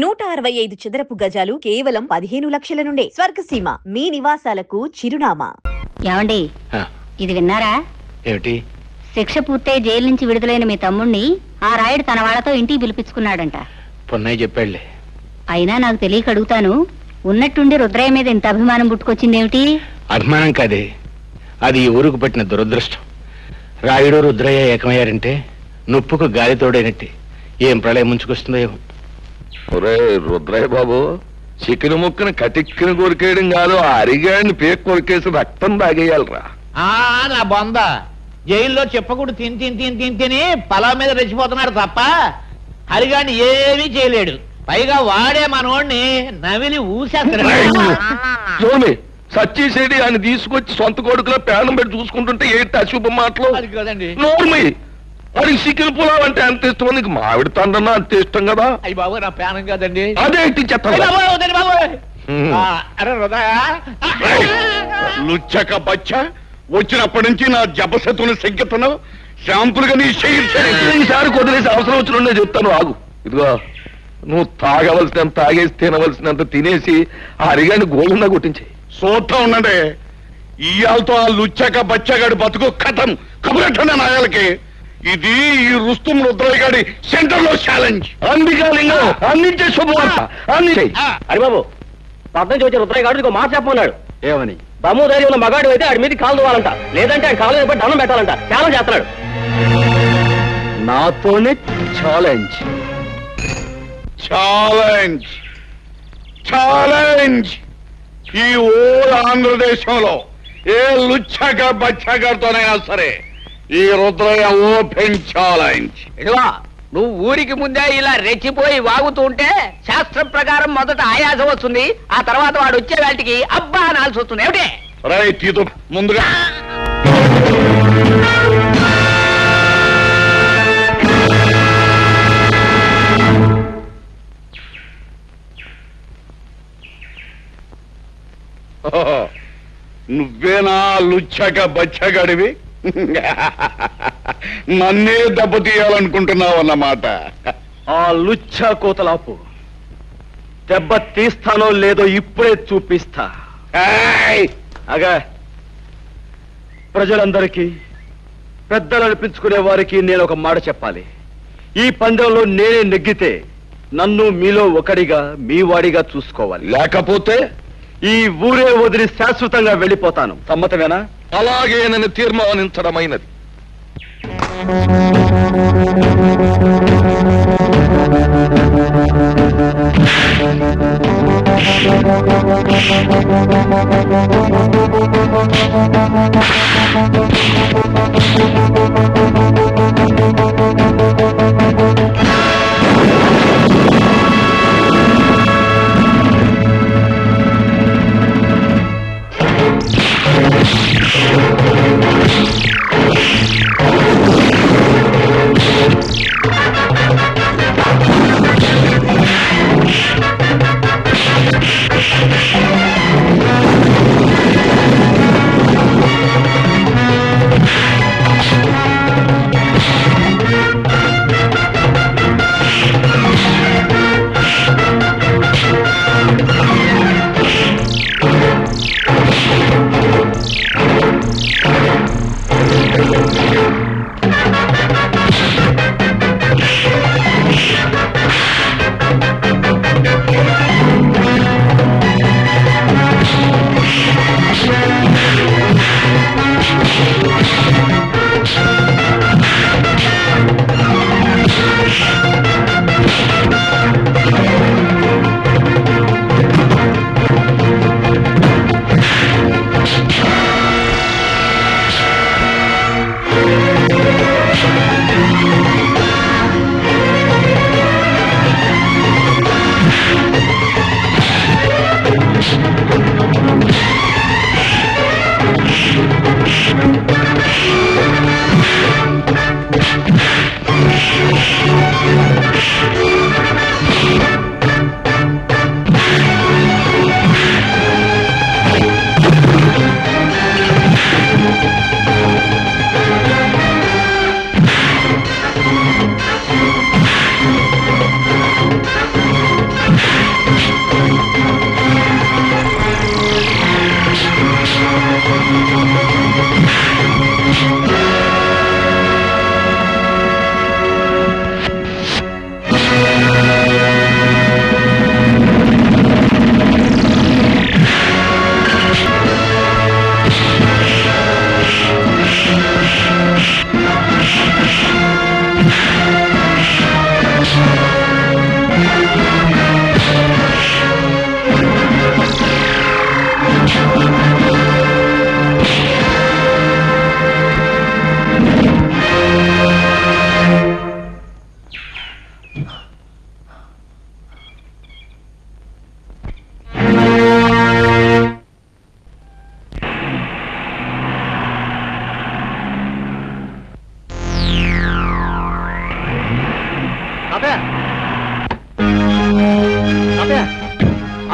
165 చదరపు గజాలు కేవలం 15 లక్షల నుండే. స్వర్గసీమ మీ నివాసాలకు చిరునామా. ఏమండి, ఇది విన్నారా? ఏమిటి? శిక్ష పూర్తయి జైలు నుంచి విడుదలైన మీ తమ్ముణ్ణి ఆ రాయుడు తన వాళ్ళతో ఇంటికి పిలిపించుకున్నాడంట. పొన్నయ్య చెప్పాడులే. అయినా నాకు తెలియక అడుగుతాను, ఉన్నట్టుండి రుద్రయ్య మీద ఇంత అభిమానం పుట్టుకొచ్చిందేమిటి? అభిమానం కాదే, అది ఈ ఊరుకు పట్టిన దురదృష్టం. రాయుడు రుద్రయ్య ఏకమయ్యారంటే నొప్పుకు గాలి తోడైనట్టే. ఏం ప్రళయం ముంచుకొస్తుందో ఏమో. ఒరే రుద్రయ్య బాబు, చికెన్ ముక్కను కటిక్కిన కొరికేయడం కాదు, ఆ అరిగాడిని పేక్ కొరికేసి రక్తం తాగేయాలరా. నా బొంద జైల్లో చెప్పకూడదు తిని తిని తిని తిని తిని పొలం మీద రెచ్చిపోతున్నాడు తప్ప హరిగాడిని ఏమీ చేయలేడు. పైగా వాడే మనోడిని నవిలి ఊసేస్తాడు. సచ్చేసేది ఆయన తీసుకొచ్చి సొంత కొడుకులో పేనం పెట్టి చూసుకుంటుంటే ఏంటి అశుభ మాటలు? అది కదండి. నోర్మి, వాడికి చికెన్ పులావ్ అంటే అంత ఇష్టం, నీకు మామిడి తండ్రన్నా అంత ఇష్టం కదా. అయ్యి బాబు, నా పేనం కదండి. అదేంటి చెత్త లుచ్చక బచ్చ, వచ్చినప్పటి నుంచి నా జపశతుని సంకెత్తను శాంపుల్గా నీ ఈసారి కొద్దిలేసి అవసరం వచ్చిన చెప్తాను, ఆగు. ఇదిగో, నువ్వు తాగవలసినంత తాగేసి తినవలసినంత తినేసి ఆ అరిగాని గోళంగా కొట్టించే. చూస్తా ఉండండి, ఇయాలతో ఆ లుచ్చక బచ్చగాడి బతుకు కథం కబురెట్టండి నాయాలకి. ఇది ఈ రుస్తుం రుద్రయ్య గారి సెంటర్ లో ఛాలెంజ్. అందుకే అందించే శుభవార్త అందించే. హరిబాబు, పద్నం చూసే రుద్రయ్య గారు ఇంకో మాట చెప్పమన్నాడు. ఏమని? దమ్ము ధైర్యం ఉన్న మగాడు అయితే ఆడి మీద కాలు దువ్వాలంట, లేదంటే ఆయన కాలు మీద దండం పెట్టాలంట. ఛాలెంజ్ చేస్తున్నాడు. నాతోనే ఛాలెంజ్. Challenge challenge. ఈ ఓల్ ఆంధ్రదేశంలో ఏ లుచ్చక బచ్చగారితోనైనా సరే ఈ రుద్రయ్య ఓపెన్ ఛాలెంజ్. ఇదిగో, నువ్వు ఊరికి ముందే ఇలా రెచ్చిపోయి వాగుతూ ఉంటే శాస్త్రం ప్రకారం మొదట ఆయాసం వస్తుంది, ఆ తర్వాత వాడు వచ్చే వాటికి అబ్బా అనాల్సి వస్తుంది. ఏమిటి? రైట్, తీతో ముందుగా నువ్వేనా లుచ్చక బచ్చగడివి? నన్నే దెబ్బతీయాలనుకుంటున్నావు అన్నమాట. ఆ లుచ్చ కోతలాపు, దెబ్బ తీస్తానో లేదో ఇప్పుడే చూపిస్తా. అగా ప్రజలందరికీ, పెద్దలు అనిపించుకునే వారికి నేను ఒక మాట చెప్పాలి. ఈ పందెంలో నేనే నెగ్గితే నన్ను మీలో ఒకడిగా, మీ వాడిగా చూసుకోవాలి. లేకపోతే ఈ ఊరే వదిలి శాశ్వతంగా వెళ్ళిపోతాను. సమ్మతమేనా? అలాగే నన్ను తీర్మానించడమైనది.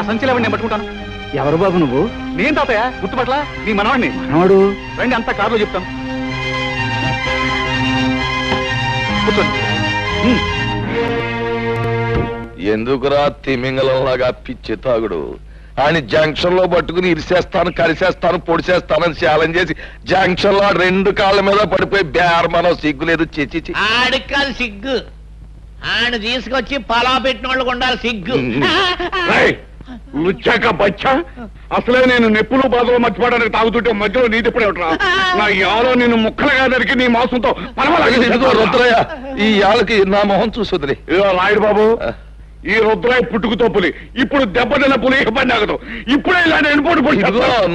ఆ సంచిలో నేను పట్టుకుంటాను. ఎవరు బాబు నువ్వు? నేను తాతయ్య, గుర్తుపట్ల నీ మనవాడిని. మనవాడు? రండి, అంతా కారులో చెప్తాను. కూర్చోండి. ఎందుకురా తిమింగలంలాగా పిచ్చి తాగుడు? ఆయన జంక్షన్ లో పట్టుకుని ఇరిసేస్తాను, కలిసేస్తాను, పొడిసేస్తానని ఛాలెంజ్ చేసి జంక్షన్ లో 2 కాళ్ళ మీద పడిపోయి బేరమనం సిగ్గు లేదు. చిచి ఆడికి కాదు సిగ్గు, ఆయన తీసుకొచ్చి పొలం పెట్టిన వాళ్ళకు ఉండాలి సిగ్గు. లుచ్చాక బచ్చా, అసలే నేను నెప్పులు బాధలు మర్చిపోవడానికి తాగుతుంటే మధ్యలో నీ తిప్పుడే ఉంటా. నా యాలో నిన్ను ముక్కలుగా దరికి నీ మాంసంతో రుద్రయ్య, ఈ యాలకి నా మొహం చూసుదిలే. రాయుడు బాబు, ఈ రుద్రయ్య పుట్టుకుతో పులి, ఇప్పుడు దెబ్బతిన్న పులి ఇబ్బంది ఆగదు. ఇప్పుడే ఇలా నేను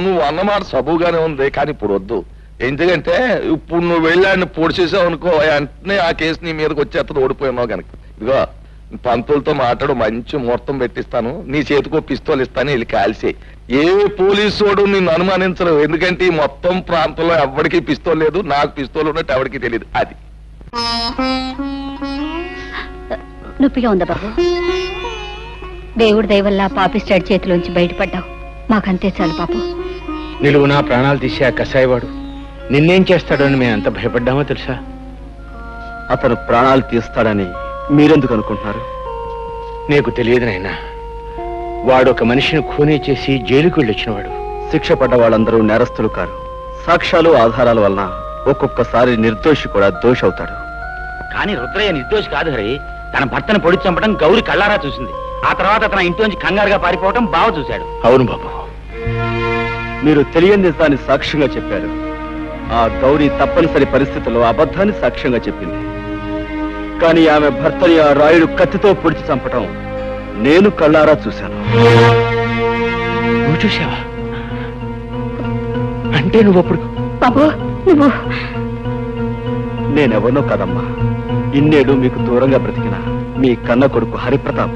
నువ్వు అన్నమాట సబుగానే ఉంది, కానీ ఇప్పుడు వద్దు. ఎందుకంటే ఇప్పుడు నువ్వు వెళ్ళాన్ని పొడిచేసావు అనుకో, వెంటనే ఆ కేసు నీ మీదకి వచ్చేస్తుంది, ఓడిపోయినావు కనుక. ఇదిగో పంతులతో మాట్లాడు, మంచి ముహూర్తం పెట్టిస్తాను, నీ చేతికో పిస్తోల్ ఇస్తాను, వెళ్ళి కాల్సే. ఏ పోలీసోడు నిన్ను అనుమానించరు, ఎందుకంటే ఈ మొత్తం ప్రాంతంలో ఎవరికి పిస్తోల్ లేదు, నాకు పిస్తోల్ ఉన్నట్టు ఎవరికి తెలియదు. అది నొప్పిగా ఉందా బాబు? దేవుడి దయ వల్ల పాపిస్టాడ్ చేతిలోంచి బయటపడ్డావు, మాకంతే చాలు పాపు. నిలువు నా ప్రాణాలు తీసే ఆ కసాయివాడు నిన్నేం చేస్తాడని మేము ఎంత భయపడ్డామో తెలుసా? అతను ప్రాణాలు తీస్తాడని మీరెందుకు అనుకుంటున్నారు? నీకు తెలియదు నాయనా, వాడు ఒక మనిషిని ఖూనీ చేసి జైలుకు వెళ్ళొచ్చినవాడు. శిక్ష పడ్డ వాళ్ళందరూ నేరస్తులు కారు. సాక్ష్యాలు ఆధారాల వలన ఒక్కొక్కసారి నిర్దోషి కూడా దోషి అవుతాడు. కానీ రుద్రయ్య నిర్దోషి కాదు హరి. తన భర్తను పొడి చంపడం గౌరి కళ్ళారా చూసింది. ఆ తర్వాత తన ఇంట్లోంచి కంగారుగా పారిపోవడం బావ చూశాడు. అవును బాబు, మీరు తెలియని నిజాన్ని సాక్ష్యంగా చెప్పారు. ఆ గౌరీ తప్పనిసరి పరిస్థితుల్లో అబద్ధాన్ని సాక్ష్యంగా చెప్పింది. కానీ ఆమె భర్తని ఆ రాయుడు కత్తితో పొడిచి చంపటం నేను కళ్ళారా చూశాను. నువ్వు చూసావా? అంటే నువ్వు అప్పుడు బాబు నువ్వు? నేనెవరినో కాదమ్మా, ఇన్నేడు మీకు దూరంగా బ్రతికిన మీ కన్న కొడుకు హరిప్రతాప్.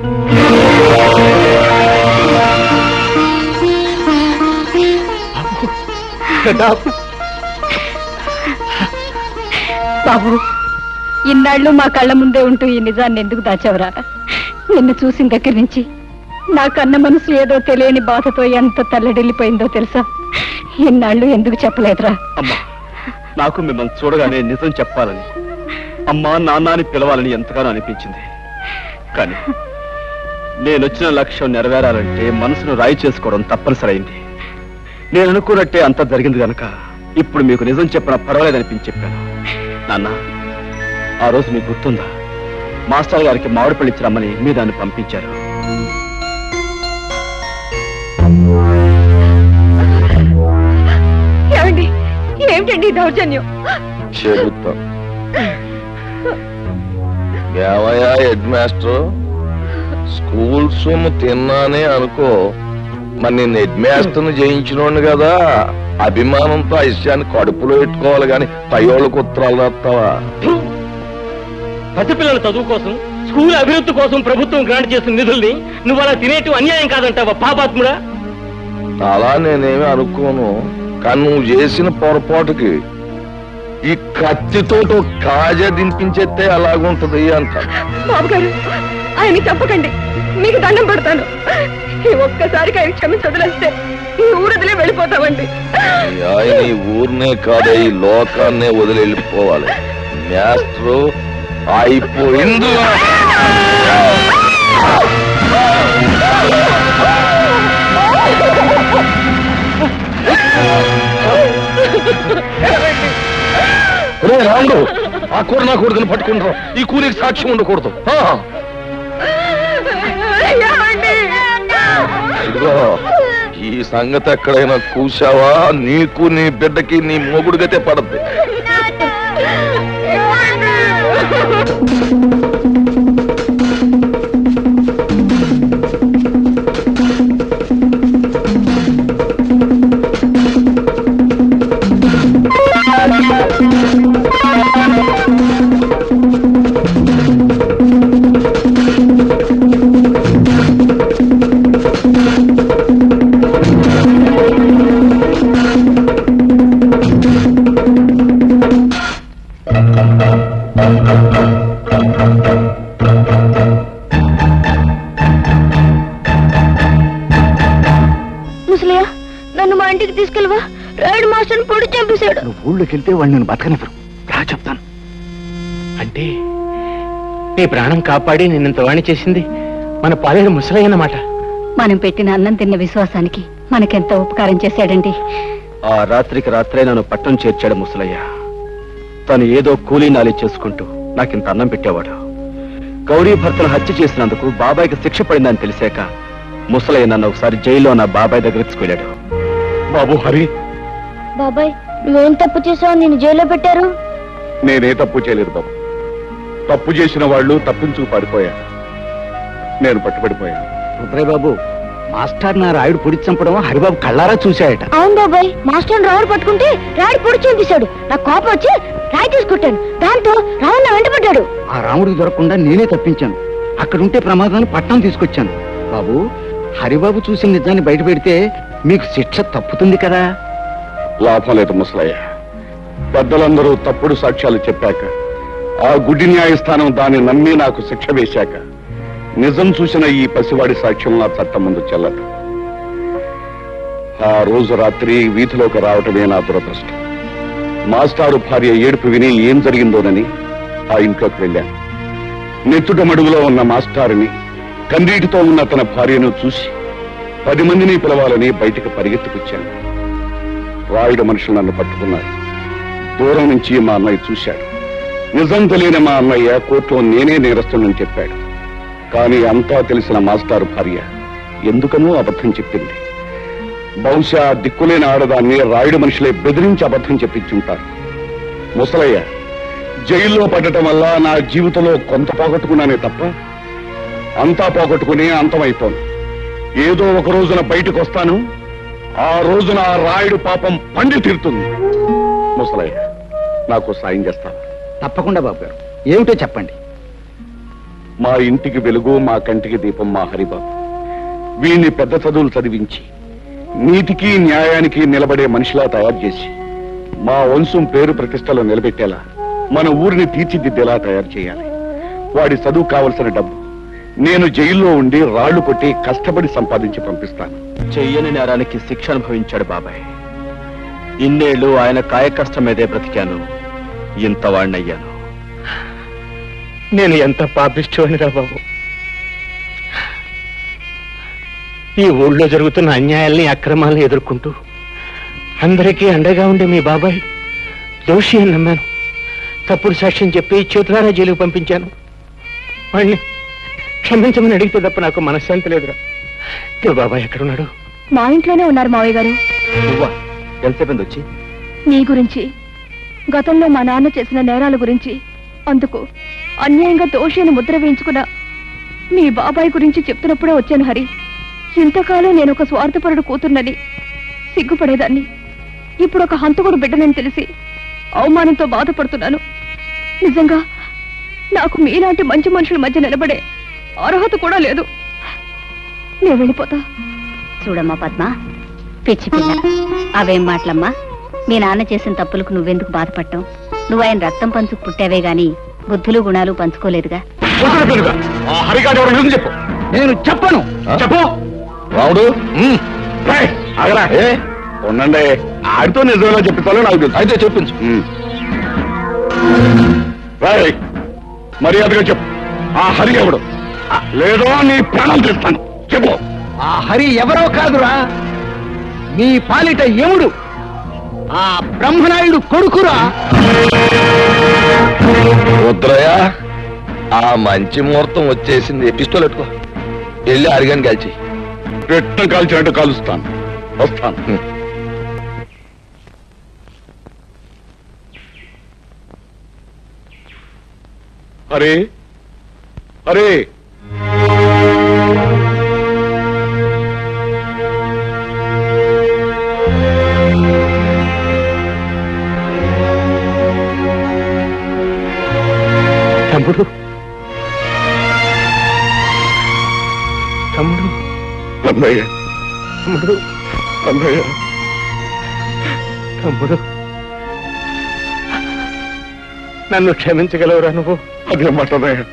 బాబు, ఇన్నాళ్ళు మా కళ్ళ ముందే ఉంటూ ఈ నిజాన్ని ఎందుకు దాచావురా? నిన్ను చూసిన దగ్గర నుంచి నా కన్న మనసు ఏదో తెలియని బాధతో ఎంత తల్లడిల్లిపోయిందో తెలుసా? ఇన్నాళ్ళు ఎందుకు చెప్పలేదురా? అమ్మా, నాకు మిమ్మల్ని చూడగానే నిజం చెప్పాలని, అమ్మా నాన్న అని పిలవాలని ఎంతగానో అనిపించింది. కానీ నేనొచ్చిన లక్ష్యం నెరవేరాలంటే మనసును రాయి చేసుకోవడం తప్పనిసరైంది. నేను అనుకున్నట్టే అంతా జరిగింది కనుక ఇప్పుడు మీకు నిజం చెప్పిన పర్వాలేదనిపించి చెప్పాను. నాన్న, ఆ రోజు మీకు గుర్తుందా? మాస్టర్ గారికి మామిడిపళ్ళు ఇచ్చి రమ్మని మీ దాన్ని పంపించారు. ఏమిటండి దౌర్జన్యం? చెబుతా. ఏమయ్యా హెడ్ మాస్టర్, స్కూల్ సొమ్ము తిన్నానే అనుకో, మరి నేను హెడ్ మాస్టర్ని జయించినోండి కదా, అభిమానంతో ఆ విషయాన్ని కడుపులో పెట్టుకోవాలి గాని పైయోళ్ళకు ఉత్తరాలు రాస్తావా? పసిపిల్లల చదువు కోసం, స్కూల్ అభివృద్ధి కోసం ప్రభుత్వం గ్రాంట్ చేసిన నిధుల్ని నువ్వు అలా తినేటు అన్యాయం కాదంటావా పాపాత్ముడా? అలా నేనేమి అనుకోను, కానీ నువ్వు చేసిన పొరపాటుకి ఈ కత్తితో కాజా దింపించేస్తే అలాగుంటది అంట. బాబు గారు, ఆయన చెప్పకండి, మీకు దండం పెడతాను. ఈ ఒక్కసారికి ఆయన క్షమించి వదిలేస్తే ఈ ఊరదిలే వెళ్ళిపోతామండి. ఆయన ఈ ఊరినే కాదే, ఈ లోకాన్నే వదిలి వెళ్ళిపోవాలి. మాస్టరు అయిపోయింది. రాముడు, ఆ కూర నా కొడుకుని పట్టుకుంటారు, ఈ కూలికి సాక్ష్యం ఉండకూడదు. ఇదిగో, ఈ సంగతి ఎక్కడైనా కూసావా నీకు నీ బిడ్డకి నీ మొగుడు గతే పడద్ది. నన్ను మా ఇంటికి తీసుకెళ్ళవా? రాయుడు మాస్టర్ని పొడి చంపేశాడు. నువ్వు ఊళ్ళోకి వెళ్తే వాళ్ళు నేను బతకనివ్వరు. రా చెప్తాను. అంటే నీ ప్రాణం కాపాడి నిన్నంత వాణి చేసింది మన పాలేరు ముసలయ్య అన్నమాట. మనం పెట్టిన అన్నం తిన్న విశ్వాసానికి మనకెంత ఉపకారం చేశాడండి. ఆ రాత్రికి రాత్రే నన్ను పట్టణం చేర్చాడు ముసలయ్య. తను ఏదో కూలీ నాలి చేసుకుంటూ నాకింత అన్నం పెట్టేవాడు. గౌరీ భర్తను హత్య చేసినందుకు బాబాయ్కి శిక్ష పడిందని తెలిసాక ముసలయ్య నన్ను ఒకసారి జైల్లో నా బాబాయ్ దగ్గర తీసుకెళ్ళాడు. బాబు హరి, బాబాయ్ నువ్వేం తప్పు చేసావు? నేను జైల్లో పెట్టారు. నేనే తప్పు చేయలేదు బాబు. తప్పు చేసిన వాళ్ళు తప్పించుకు పడిపోయారు. నేను పట్టుబడిపోయాను. రుద్రయ్య బాబు, మాస్టర్ నా రాయుడు పొడి చంపడం హరిబాబు కళ్ళారా చూశాయట. అవును బాబాయ్, మాస్టర్ రావుడు పట్టుకుంటే రాయుడు పొడి చంపేశాడు. నాకు కోపం వచ్చి రాయి తీసుకొట్టాను. దాంతో రావుడు నా వెంటబడ్డాడు. ఆ రాముడికి దొరకకుండా నేనే తప్పించాను. అక్కడుంటే ప్రమాదాన్ని పట్నం తీసుకొచ్చాను. బాబు, హరిబాబు చూసిన నిజాన్ని బయట పెడితే మీకు శిక్ష తప్పుతుంది కదా. లాభం లేదు ముసలయ్య. పెద్దలందరూ తప్పుడు సాక్ష్యాలు చెప్పాక, ఆ గుడి న్యాయస్థానం దాన్ని నమ్మి నాకు శిక్ష వేశాక, నిజం చూసిన ఈ పసివాడి సాక్ష్యం నా చట్టం ముందు చెల్లదు. ఆ రోజు రాత్రి వీధిలోకి రావటమే నా దురదృష్టం. మాస్టారు భార్య ఏడుపు విని ఏం జరిగిందోనని ఆ ఇంట్లోకి వెళ్ళాను. నెత్తుట మడుగులో ఉన్న మాస్టారుని, కన్నీటితో ఉన్న తన భార్యను చూసి 10 మందిని పిలవాలని బయటికి పరిగెత్తుకొచ్చాను. రాయుడు మనుషులు నన్ను పట్టుకున్నారు. దూరం నుంచి మా అన్నయ్య చూశాడు. నిజం తెలియని మా అన్నయ్య కోర్టులో నేనే నేరస్తుడని చెప్పాడు. కానీ అంతా తెలిసిన మాస్టారు భార్య ఎందుకనో అబద్ధం చెప్పింది. బహుశా దిక్కులేని ఆడదాన్ని రాయుడు మనుషులే బెదిరించి అబద్ధం చెప్పించుంటారు. ముసలయ్య, జైల్లో పడటం వల్ల నా జీవితంలో కొంత పోగొట్టుకున్నానే తప్ప అంతా పోగొట్టుకుని అంతమైపోను. ఏదో ఒక రోజున బయటకు వస్తాను. ఆ రోజున ఆ రాయుడు పాపం పండి తీరుతుంది. ముసలయ్య, నాకు సాయం చేస్తాను. తప్పకుండా బాబు గారు, ఏమిటో చెప్పండి. మా ఇంటికి వెలుగు, మా కంటికి దీపం మా హరిబాబు. వీణ్ణి పెద్ద చదువులు చదివించి నీతికి న్యాయానికి నిలబడే మనిషిలా తయారు చేసి మా వంశం పేరు ప్రతిష్టలో నిలబెట్టేలా, మన ఊరిని తీర్చిదిద్దేలా తయారు చేయాలి. వాడి చదువు కావలసిన డబ్బు నేను జైల్లో ఉండి రాళ్లు కొట్టి కష్టపడి సంపాదించి పంపిస్తాను. చెయ్యని నేరానికి శిక్ష అనుభవించాడు బాబాయ్. ఇన్నేళ్లు ఆయన కాయకష్టం మీదే బ్రతికాను. ఇంత వాణ్ణయ్యాను. నేను ఎంత పాపిష్టివాడిరా బాబు. ఈ ఊళ్ళో జరుగుతున్న అన్యాయాల్ని, అక్రమాల్ని ఎదుర్కొంటూ అందరికీ అండగా ఉండే మీ బాబాయ్ దోషి అని నమ్మాను. తప్పుడు సాక్ష్యం చెప్పి చేతులారా జైలుకు పంపించాను. వాడిని క్షమించమని అడిగితే తప్ప నాకు మనశ్శాంతి లేదురా. మీ బాబాయ్ ఎక్కడున్నాడు? మా ఇంట్లోనే ఉన్నారు మావయ్య గారు. నువ్వా? ఎంతసేపు వచ్చి? నీ గురించి, గతంలో మా నాన్న చేసిన నేరాల గురించి, అందుకు అన్యాయంగా దోషిని ముద్ర వేయించుకున్నా మీ బాబాయ్ గురించి చెప్తున్నప్పుడే వచ్చాను హరి. ఇంతకాలం నేను ఒక స్వార్థపరుడు కూతుర్నని సిగ్గుపడేదాన్ని. ఇప్పుడు ఒక హంతకుడు బిడ్డనని తెలిసి అవమానంతో బాధపడుతున్నాను. నిజంగా నాకు మీలాంటి మంచి మనుషుల మధ్య నిలబడే అర్హత కూడా లేదు. నేను వెళ్ళిపోతా. చూడమ్మా పద్మ, పిచ్చి పిల్ల, అవేం మాటలమ్మా. మీ నాన్న చేసిన తప్పులకు నువ్వెందుకు బాధపడటం? నువ్వు ఆయన రక్తం పంచుకు పుట్టావే గాని బుద్ధులు గుణాలు పంచుకోలేదుగా. చెప్పు. నేను చెప్పను. చెప్పు రావుడు. ఉండండి, ఆడితో నిజంగా చెప్తాను నాకు తెలుసు. అయితే చెప్పించు. మర్యాదగా చెప్పు, ఆ హరి ఎవడు? లేదో నీ ప్రాణం చేస్తాను. చెప్పు. ఆ హరి ఎవరో కాదురా, మీ పాలిట యముడు, ఆ బ్రహ్మనాయుడు కొడుకురా. రుద్రయ్య, ఆ మంచి ముహూర్తం వచ్చేసింది. పిస్తోల్ పెట్టుకో, వెళ్ళి అరిగాని కాల్చి. పెట్టం కాల్చినట్టు కాలుస్తాను. వస్తాను. అరే అరే, తమ్ముడు, తమ్ముడు, అన్నయ్య, తమ్ముడు, అన్నయ్య, తమ్ముడు, నన్ను క్షమించగలవురా నువ్వు? అదే మాటన్నయ్య.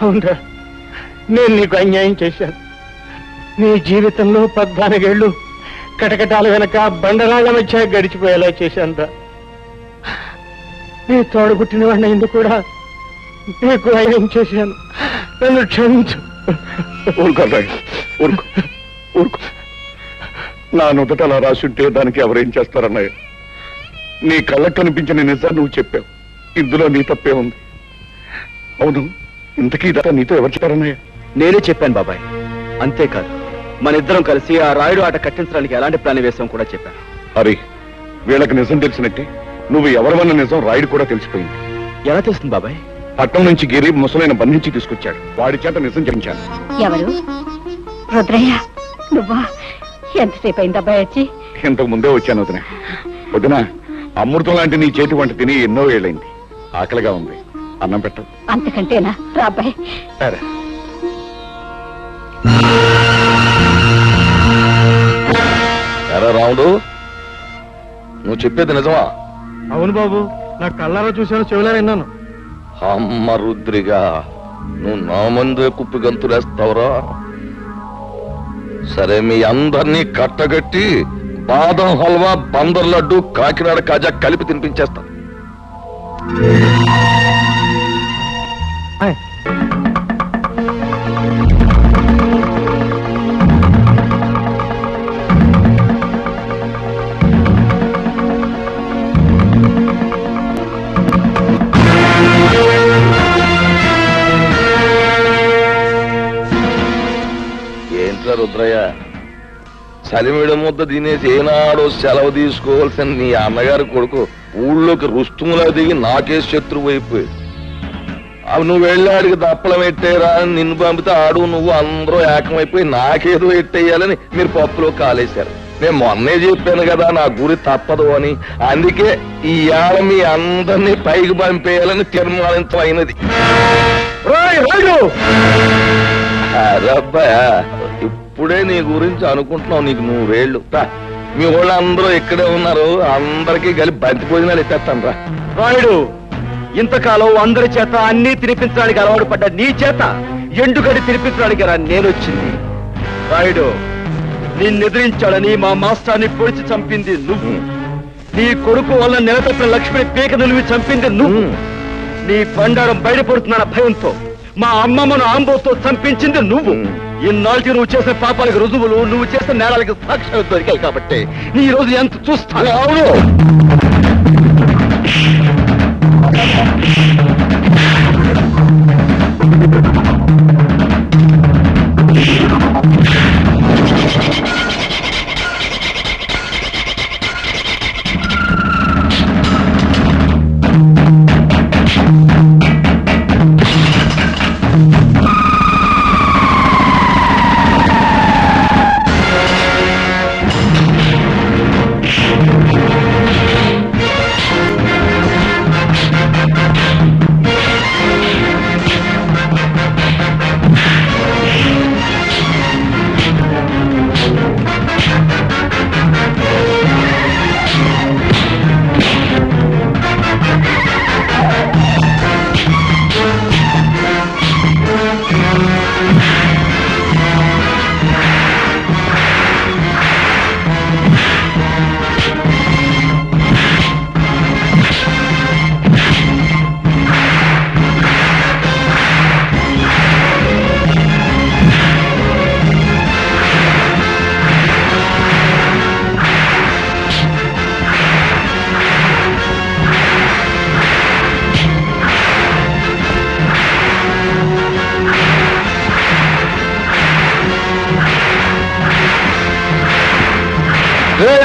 అవునరా, నేను నీకు అన్యాయం చేశాను. నీ జీవితంలో 14 ఏళ్ళు కటకటాల వెనక బండరాళ్ల మధ్య గడిచిపోయేలా చేశాను. నీ తోడబుట్టిన వాడిని ఎందుకు కూడా నీకు అయ్యం చేశాను. నన్ను క్షమించు. ఊరుకో ఊరుకో ఊరుకో. నా నుదట అలా రాసుంటే దానికి ఎవరేం చేస్తారన్నయ్య? నీ కళ్ళకు కనిపించిన నిజాన్ని నువ్వు చెప్పావు. ఇందులో నీ తప్పే ఉంది. అవును, ఇంతకీ ఇదంతా నీతో ఎవరు చెప్పారన్నయ్య? నేనే చెప్పాను బాబాయ్. అంతేకాదు, మన ఇద్దరం కలిసి ఆ రాయుడు ఆట కట్టించడానికి ఎలాంటి ప్లాన్ వేసాం కూడా చెప్పాను. హరి, వీళ్ళకి నిజం తెలిసినట్టే నువ్వు ఎవరివన్న నిజం రాయుడు కూడా తెలిసిపోయింది. ఎలా తెలుస్తుంది బాబాయ్? పట్నం నుంచి గిరి ముసలైన బంధించి తీసుకొచ్చాడు. వాడి చేత నిజం చెప్పించాను. ఎవరు? రుద్రయ్య నువ్వా? ఎంతసేపు అయింది అబ్బాయి వచ్చి? ఇంతకు ముందే వచ్చాను వదిన. వదిన, అమృతం లాంటి నీ చేతి వంట తిని ఎన్నో ఏళ్ళైంది. ఆకలిగా ఉంది, అన్నం పెట్టదు. అంతకంటేనా? రా అబ్బాయి. సరే. ఎరా రాముడు, నువ్వు చెప్పేది నిజమా? అవును బాబు, నా కళ్ళారా చూశాను, చెవులారా విన్నాను. అమ్మ రుద్రిగా, నువ్వు నా ముందే కుప్పి గంతులేస్తావురా? సరే, మీ అందరినీ కట్టగట్టి బాదం హల్వా, బందర్ లడ్డు, కాకినాడ కాజా కలిపి తినిపించేస్తా. ఏంట్రా రుద్రయ్య, చలిమిడ ముద్ద తినేసి ఏనాడో సెలవు తీసుకోవాల్సిన నీ అన్నగారి కొడుకు ఊళ్ళోకి రుస్తుములా దిగి నాకే శత్రువు అయిపోయాడు. అవి నువ్వు వెళ్ళాడికి దప్పలం ఎట్టేరా అని నిన్ను పంపితే ఆడు నువ్వు అందరూ ఏకమైపోయి నాకేదో ఎట్టేయాలని మీరు పప్పులో కాలేశారు. నేను మొన్నే చెప్పాను కదా నా గురి తప్పదు అని. అందుకే ఈ ఏళ మీ అందరినీ పైకి పంపేయాలని తీర్మానించమైనది. అరబ్బా, ఇప్పుడే నీ గురించి అనుకుంటున్నావు. నీకు 100 ఏళ్ళు. మీ వాళ్ళు అందరూ ఇక్కడే ఉన్నారు, అందరికీ కలిపి బంతి భోజనాలు ఎత్తేస్తాను రా. రాయుడు, ఇంతకాలం అందరి చేత అన్ని తినిపించడానికి అలవాటు పడ్డ నీ చేత ఎండుగడి తినిపించడానికి రా నేనొచ్చింది. రాయుడు, నిన్నెదిరించాడని మా మాస్టర్ని పొడిచి చంపింది నువ్వు. నీ కొడుకు వల్ల నెలతప్పిన లక్ష్మిని పీక నిలివి చంపింది నువ్వు. నీ బండారం బయటపడుతున్న భయంతో మా అమ్మమ్మను ఆంబోతో చంపించింది నువ్వు. ఇన్నాళ్ళకి నువ్వు చేసిన పాపాలకు రుజువులు, నువ్వు చేసిన నేరాలకు సాక్ష్యాలు దొరికాయి కాబట్టి నీ రోజు ఎంత చూస్తాను. అవును,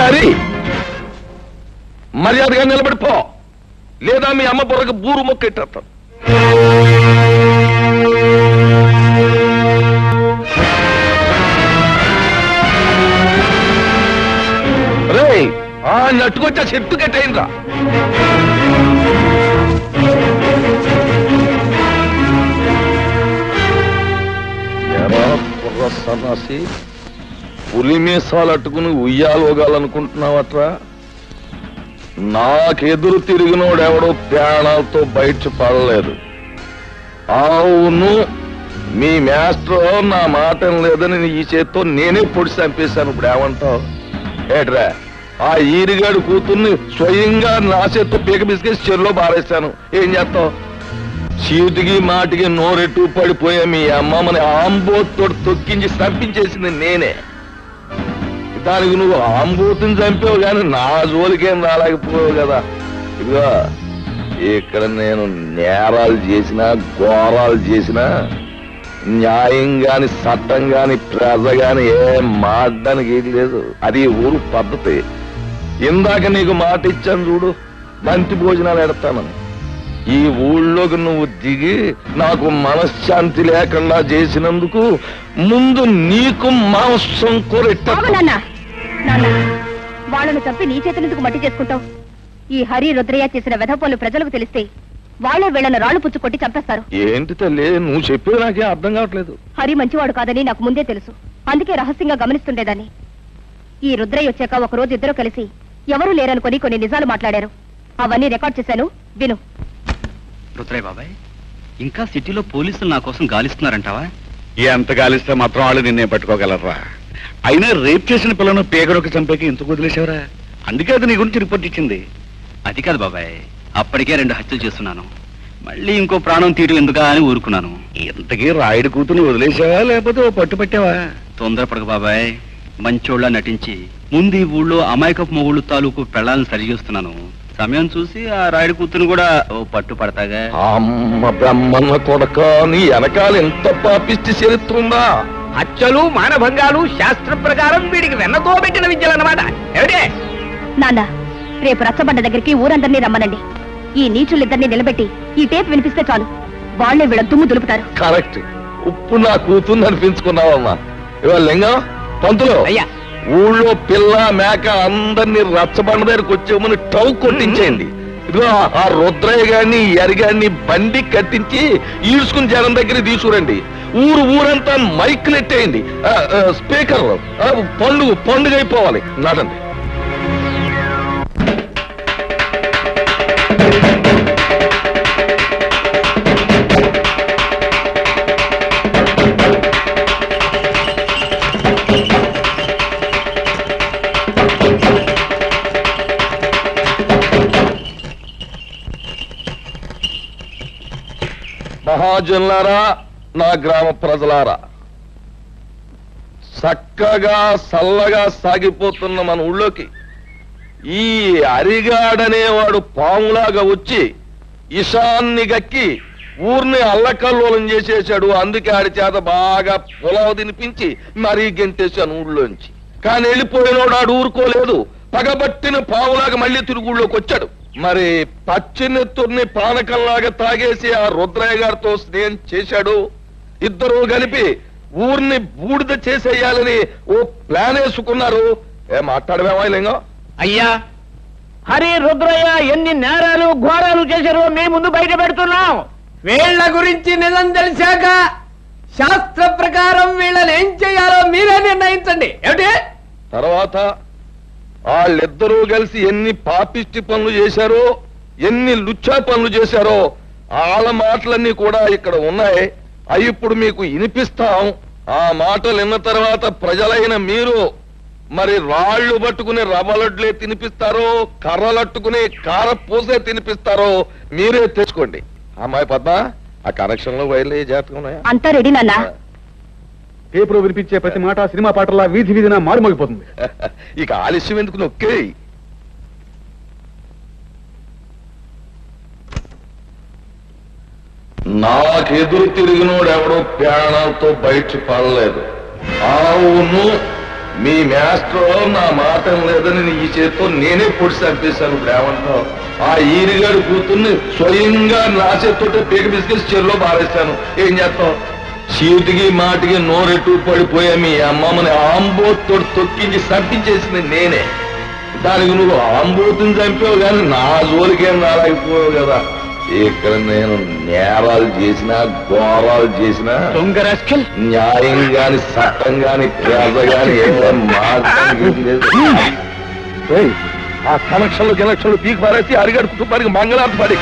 హరి, మర్యాదగా నిలబడిపో, లేదా మీ అమ్మ బుర్రకు బూరు మొక్క ఎట్టేస్తాను. రే, నట్టుకొచ్చా చెట్టు కట్టేయండిరా. కుర్ర సన్నాసి, పులి మీసాలు అట్టుకుని ఉయ్యాలోగాలనుకుంటున్నావట్రా? నాకెదురు తిరిగినోడెవడో ప్రాణాలతో బయట పడలేదు. అవును, మీ మాస్టర్ నా మాట లేదని ఈ చేత్తో నేనే పొడి చంపేశాను. ఇప్పుడు ఏమంటావు? ఏట్రా ఆ ఈరిగాడు కూతుర్ని స్వయంగా నా చేత్తో పీక బిస్కెట్ చెరులో బారేస్తాను. ఏం చేస్తావు? చీటికి మాటికి నోరెట్టు పడిపోయా మీ అమ్మమ్మని ఆంబోతో తొక్కించి చంపించేసింది నేనే. దానికి నువ్వు ఆంబోతుని చంపావు కానీ నా జోలికేం రాలేకపోయావు కదా. ఇదిగో ఇక్కడ నేను నేరాలు చేసినా ఘోరాలు చేసినా న్యాయం గాని చట్టం గాని ప్రజ గాని ఏం మాట్లాడడానికి ఏం లేదు. అది ఊరు పద్ధతి. ఇందాక నీకు మాట ఇచ్చాను చూడు, బంతి భోజనాలు ఎడతానని. ఈ ఊళ్ళోకి నువ్వు దిగి నాకు మనశ్శాంతి లేకుండా చేసినందుకు ముందు నీకు మాంసం కొరెట్ట. వాళ్ళను చంపి నీ చేతులెందుకు మట్టి చేసుకుంటావు? ఈ హరి రుద్రయ్య చేసిన వెధపోలు ప్రజలకు తెలిస్తే వాళ్ళే వీళ్ళను రాళ్లు పుచ్చు కొట్టి చంపేస్తారు. ఏంటి తల్లి నువ్వు చెప్పేది నాకే అర్థం కావట్లేదు. హరి మంచివాడు కాదని నాకు ముందే తెలుసు. అందుకే రహస్యంగా గమనిస్తుండేదాన్ని. ఈ రుద్రయ్య వచ్చాక ఒక రోజు ఇద్దరు కలిసి ఎవరూ లేరనుకొని కొన్ని నిజాలు మాట్లాడారు. అవన్నీ రికార్డ్ చేశాను, విను. రుద్రయ్య బాబాయ్, ఇంకా సిటీలో పోలీసులు నా కోసం గాలిస్తున్నారంటావా? ఎంత గాలిస్తే మాత్రం వాళ్ళు నిన్నే పట్టుకోగలరా? అయినా రేప్ చేసిన పిల్లను పేగడొక చంపేకి ఎందుకు వదిలేసావరా? అందుకే అది నీ గురించి రిపోర్ట్ ఇచ్చింది. అది కాదు బాబాయ్, అప్పటికే 2 హత్యలు చేస్తున్నాను. మళ్ళీ ఇంకో ప్రాణం తీయడం ఎందుకా అని ఊరుకున్నాను. ఇంతకీ రాయుడు కూతుని వదిలేసావా లేకపోతే ఓ పట్టు పట్టావా? తొందరపడక బాబాయ్, మంచోళ్ళ నటించి ముందు ఈ ఊళ్ళో అమాయకపు మొగుళ్ళు తాలూకు పెళ్ళాలను సరిచేస్తున్నాను. సమయం చూసి ఆ రాయుడు కూతుని కూడా ఓ పట్టు పడతాగా. అమ్మ బ్రహ్మన్న కొడక, నీ వెనకాల ఎంత పాపిష్టి చరిత్రుందా? హత్యలు మానభంగాలు శాస్త్ర ప్రకారం వీడికి వెన్నతో పెట్టిన విద్యలన్నమాట. ఏమిటే నాన్న, రేపు రచ్చబండ దగ్గరికి ఊరందరినీ రమ్మనండి. ఈ నీచులిద్దరినీ నిలబెట్టి ఈ టేప్ వినిపిస్తే చాలు, వాళ్లే వీళ్ళ దుమ్ము దులుపుతారు. కరెక్ట్. ఉప్పు నా కూతుర్ని అనిపించుకున్నావమ్మా. ఇవాళ లింగం పంతులు, అయ్యా, ఊళ్ళో పిల్ల మేక అందరినీ రచ్చబండ దగ్గరకు వచ్చేమని టౌ కొట్టించేయండి. ఇదిగో ఆ రుద్రయ్య గారిని ఎరిగాన్ని బండి కట్టించి ఈడ్చుకుని జనం దగ్గర తీసుకురండి. ఊరంతా మైకులు ఎట్టేయండి, స్పీకర్. పండుగ అయిపోవాలి. నడండి. మహాజనులారా, నా గ్రామ ప్రజలారా, చక్కగా చల్లగా సాగిపోతున్న మన ఊళ్ళోకి ఈ అరిగాడనేవాడు పాములాగా వచ్చి ఇషాన్ని గక్కి ఊరిని అల్లకల్లోలం చేసేశాడు. అందుకే ఆడి చేత బాగా పొలవ తినిపించి మరీ గెంటేశాను ఊళ్ళోంచి. కానీ వెళ్ళిపోయినోడు ఆడు ఊరుకోలేదు. పగబట్టిన పాములాగా మళ్ళీ తిరుగు ఊళ్ళోకి వచ్చాడు. మరి పచ్చినెత్తుర్ని పానకంలాగా తాగేసి ఆ రుద్రయ్య గారితో స్నేహం చేశాడు. ఇద్దరు కలిపి ఊరిని బూడిద చేసేయాలని ఓ ప్లాన్ వేసుకున్నారు. మాట్లాడమేమా లింగం? అయ్యా, హరి రుద్రయ్య ఎన్ని నేరాలు ఘోరాలు చేశారో మీ ముందు బయట పెడుతున్నాం. వీళ్ల గురించి నిజం తెలిసాక శాస్త్ర ప్రకారం వీళ్ళని ఏం చేయాలో మీరే నిర్ణయించండి. ఏమిటి? తర్వాత వాళ్ళిద్దరూ కలిసి ఎన్ని పాపిష్టి పనులు చేశారో, ఎన్ని లుచ్చా పనులు చేశారో వాళ్ళ మాటలన్నీ కూడా ఇక్కడ ఉన్నాయి. అవి ఇప్పుడు మీకు వినిపిస్తాం. ఆ మాటలు విన్న తర్వాత ప్రజలైన మీరు మరి రాళ్లు పట్టుకుని రవ్వలడ్లే తినిపిస్తారో, కర్రలట్టుకుని కారపూసే తినిపిస్తారో మీరే తెచ్చుకోండి. అమ్మాయి పద్మ, ఆ కనెక్షన్ లో వైర్లే జాతకం ఉన్నాయా? అంతా రెడీ నాన్న. పేపర్ వినిపించే ప్రతి మాట సినిమా పాటలా వీధి వీధిన మారుమోగిపోతుంది. ఇక ఆలస్యం ఎందుకు, నొక్కే. నాకెదురు తిరిగినోడు ఎవడో ప్రాణాలతో బయట పడలేదు. అవును, మీ మాస్టర్ నా మాట లేదని ఈ చేతితో నేనే పొడి చంపేశాను. ఇప్పుడు ఏమంటావు? ఆ ఈరిగాడు కూతుర్ని స్వయంగా నా చేతితో పీక బిస్కెట్ చెరులో బారేశాను. ఏం చేస్తావు? చీటికి మాటికి నోరెట్టు పడిపోయా మీ అమ్మమ్మని ఆంబోతో తొక్కించి చంపించేసింది నేనే. దానికి నువ్వు ఆంబోతుని చంపావు కానీ నా జోలికేం రాలేకపోయావు కదా. ఇక్కడ నేను నేరాలు చేసినా ఘోరాలు చేసినా న్యాయం గాని చట్టం గాని ప్రజ గాని ఏం మాట్లాడలేదు. ఆ కనెక్షన్లు పీకి పారేసి అరిగాడు కుటుంబానికి మంగళార్తి పడి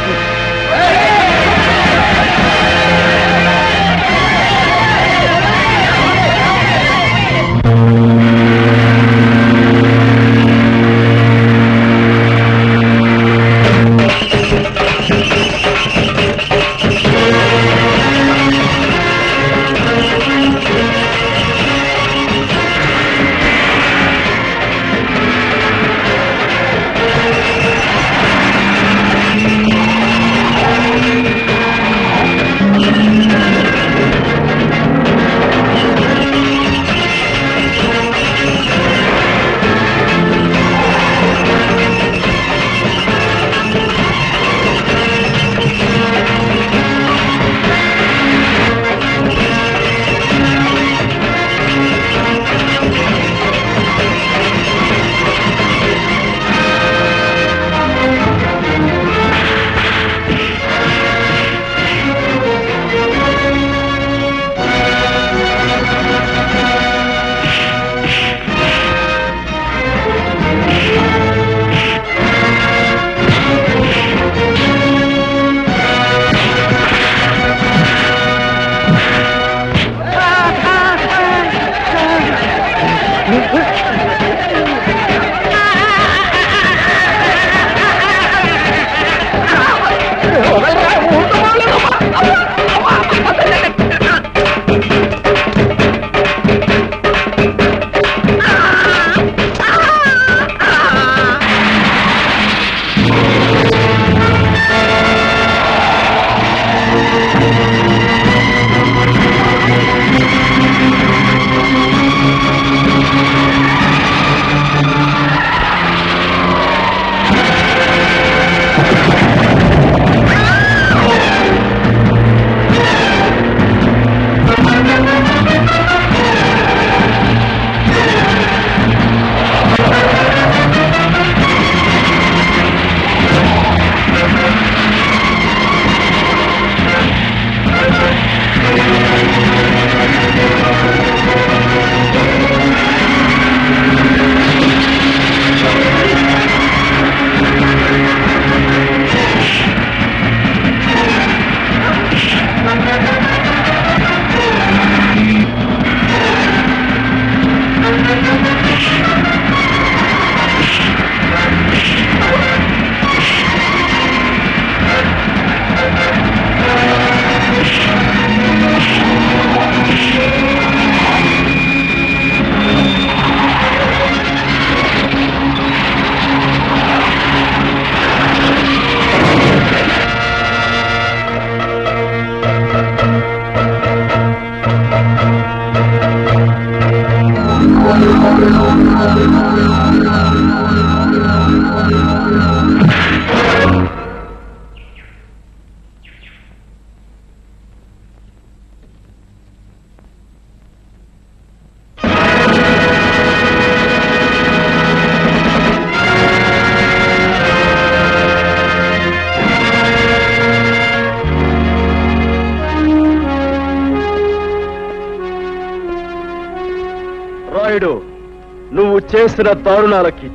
నువ్వు చేసిన దారుణాలకి,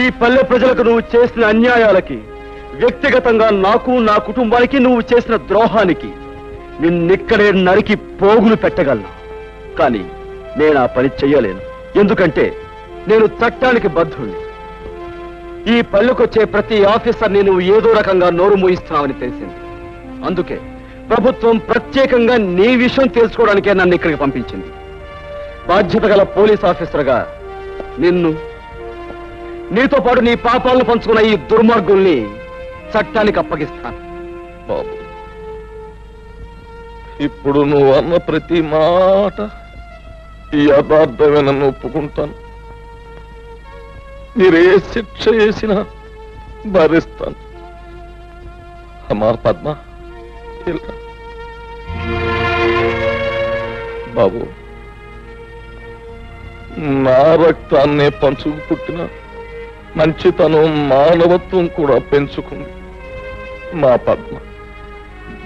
ఈ పల్లె ప్రజలకు నువ్వు చేసిన అన్యాయాలకి, వ్యక్తిగతంగా నాకు నా కుటుంబానికి నువ్వు చేసిన ద్రోహానికి నిన్నిక్కడే నరికి పోగులు పెట్టగలను. కానీ నేను ఆ పని చెయ్యలేను. ఎందుకంటే నేను చట్టానికి బద్ధుణ్ణి. ఈ పల్లెకొచ్చే ప్రతి ఆఫీసర్ని నువ్వు ఏదో రకంగా నోరు మూయిస్తున్నావని తెలిసింది. అందుకే ప్రభుత్వం ప్రత్యేకంగా నీ విషయం తెలుసుకోవడానికే నన్ను ఇక్కడికి పంపించింది. బాధ్యత గల పోలీస్ ఆఫీసర్గా నిన్ను, నీతో పాటు నీ పాపాలను పంచుకున్న ఈ దుర్మార్గుల్ని చట్టానికి అప్పగిస్తాను. బాబు, ఇప్పుడు నువ్వు అన్న ప్రతి మాట ఈ యథార్థమే నన్ను ఒప్పుకుంటాను. మీరే శిక్ష చేసినా భరిస్తాను. అమ్మా పద్మ, బాబు, నా రక్తాన్నే పంచుకు పుట్టిన మంచితనం, మానవత్వం కూడా పెంచుకుంది మా పద్మ.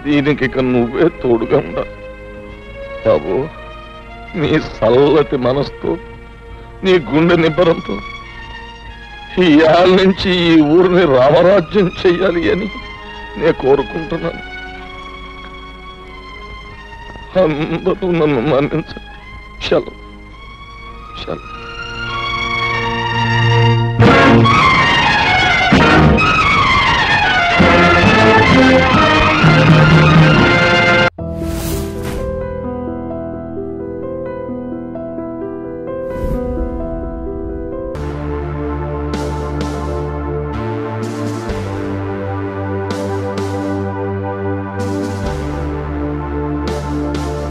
దీనికి ఇక నువ్వే తోడుగా ఉండాలి బాబు. నీ చల్లటి మనసుతో, నీ గుండె నిబ్బరంతో ఈ ఏళ్ళ నుంచి ఈ ఊరిని రామరాజ్యం చెయ్యాలి అని నేను కోరుకుంటున్నాను. అందరూ నన్ను మన్నించండి. చలో చలో.